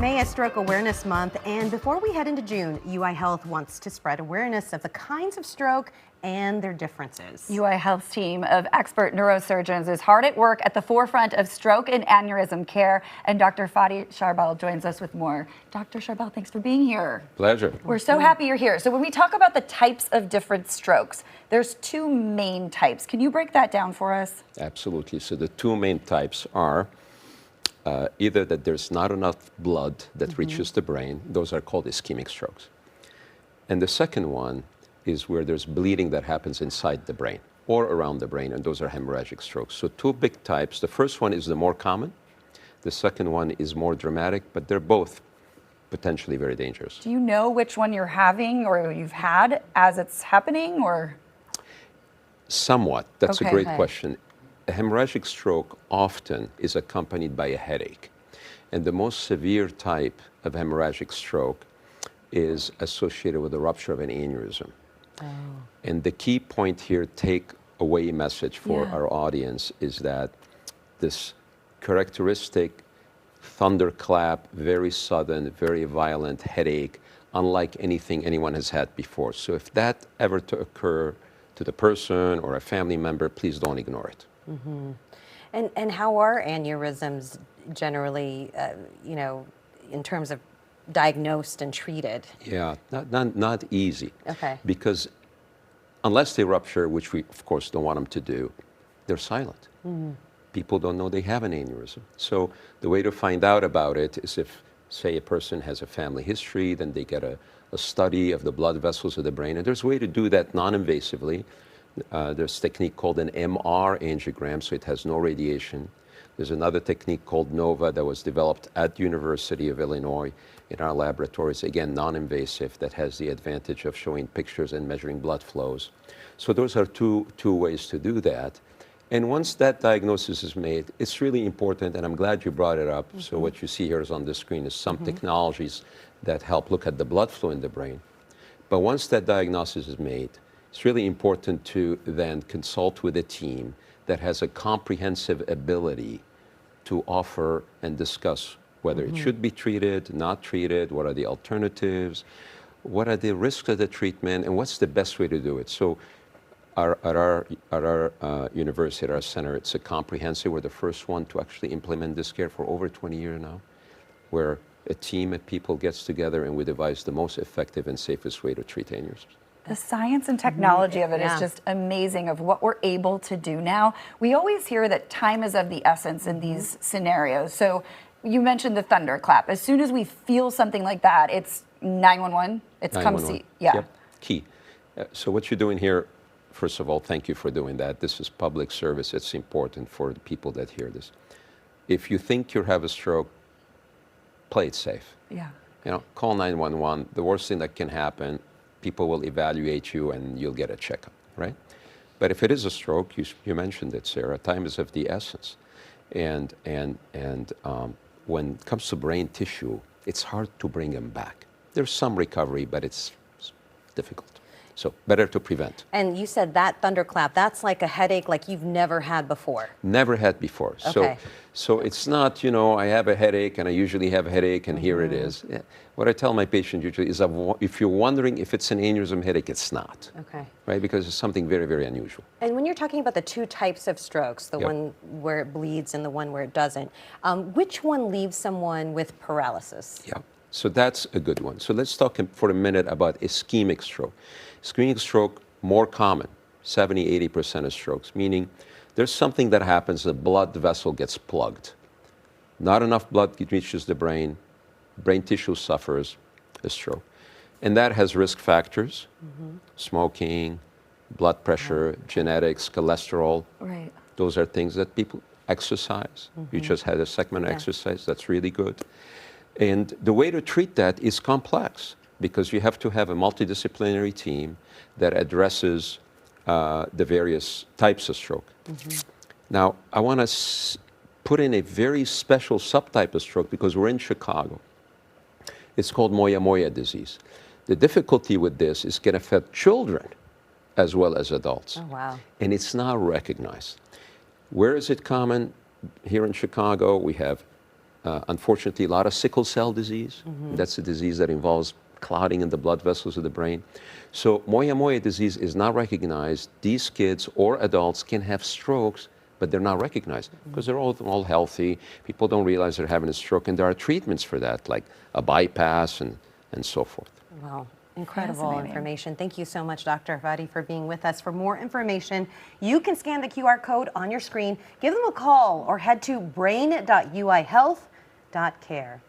May is Stroke Awareness Month, and before we head into June, UI Health wants to spread awareness of the kinds of stroke and their differences. UI Health's team of expert neurosurgeons is hard at work at the forefront of stroke and aneurysm care, and Dr. Fadi Charbel joins us with more. Dr. Charbel, thanks for being here. Pleasure. We're so happy you're here. So when we talk about the types of different strokes, there's two main types. Can you break that down for us? Absolutely. So the two main types are either that there's not enough blood that reaches the brain. Those are called ischemic strokes. And the second one is where there's bleeding that happens inside the brain or around the brain, and those are hemorrhagic strokes. So two big types. The first one is the more common. The second one is more dramatic, but they're both potentially very dangerous. Do you know which one you're having or you've had as it's happening, or? Somewhat. That's a great Okay. question. A hemorrhagic stroke often is accompanied by a headache. And the most severe type of hemorrhagic stroke is associated with the rupture of an aneurysm. And the key point here, take away message for our audience, is that this characteristic thunderclap, very sudden, very violent headache, unlike anything anyone has had before. So if that ever to occur to the person or a family member, please don't ignore it. And how are aneurysms generally, in terms of diagnosed and treated? Yeah, not easy. Okay. Because unless they rupture, which we of course don't want them to do, they're silent. People don't know they have an aneurysm. So the way to find out about it is if, say, a person has a family history, then they get a study of the blood vessels of the brain. And there's a way to do that non-invasively. There's a technique called an MR angiogram, so it has no radiation. There's another technique called NOVA that was developed at the University of Illinois in our laboratories, again, non-invasive, that has the advantage of showing pictures and measuring blood flows. So those are two ways to do that. And once that diagnosis is made, it's really important, and I'm glad you brought it up. So what you see here is on the screen is some technologies that help look at the blood flow in the brain. But once that diagnosis is made, it's really important to then consult with a team that has a comprehensive ability to offer and discuss whether it should be treated, not treated, what are the alternatives, what are the risks of the treatment, and what's the best way to do it. So at our university, at our center, it's a comprehensive. We're the first one to actually implement this care for over 20 years now, where a team of people gets together and we devise the most effective and safest way to treat aneurysms. The science and technology of it is just amazing, of what we're able to do now. We always hear that time is of the essence in these scenarios. So you mentioned the thunderclap. As soon as we feel something like that, it's 911. It's come 911. see. Yeah. Yep. Key. So what you're doing here, first of all, thank you for doing that. This is public service. It's important for the people that hear this. If you think you have a stroke, play it safe. Yeah. Call 911. The worst thing that can happen, people will evaluate you and you'll get a checkup, right? But if it is a stroke, you mentioned it, Sarah, time is of the essence. And when it comes to brain tissue, it's hard to bring them back. There's some recovery, but it's difficult. So better to prevent. And you said that thunderclap, that's like a headache like you've never had before. Never had before. Okay. So it's not, I have a headache and I usually have a headache and here it is. Yeah. What I tell my patient usually is if you're wondering if it's an aneurysm headache, it's not. Okay. Right? Because it's something very, very unusual. And when you're talking about the two types of strokes, the one where it bleeds and the one where it doesn't, which one leaves someone with paralysis? Yeah. So that's a good one. So let's talk for a minute about ischemic stroke. Ischemic stroke, more common, 70–80% of strokes, meaning there's something that happens, the blood vessel gets plugged. Not enough blood reaches the brain tissue suffers a stroke. And that has risk factors, smoking, blood pressure, genetics, cholesterol. Right. Those are things that people exercise. You just had a segment exercise, that's really good. And the way to treat that is complex because you have to have a multidisciplinary team that addresses the various types of stroke. Now, I want to put in a very special subtype of stroke because we're in Chicago. It's called Moyamoya disease. The difficulty with this is it can affect children as well as adults. Oh, wow. And it's not recognized. Where is it common? Here in Chicago, we have unfortunately, a lot of sickle cell disease. That's a disease that involves clotting in the blood vessels of the brain. So Moyamoya disease is not recognized. These kids or adults can have strokes, but they're not recognized because they're all healthy. People don't realize they're having a stroke, and there are treatments for that, like a bypass and so forth. Wow. Incredible Fascinating. information. Thank you so much, Dr. Arvadi, for being with us. For more information, you can scan the QR code on your screen, give them a call, or head to brain.uihealth.care.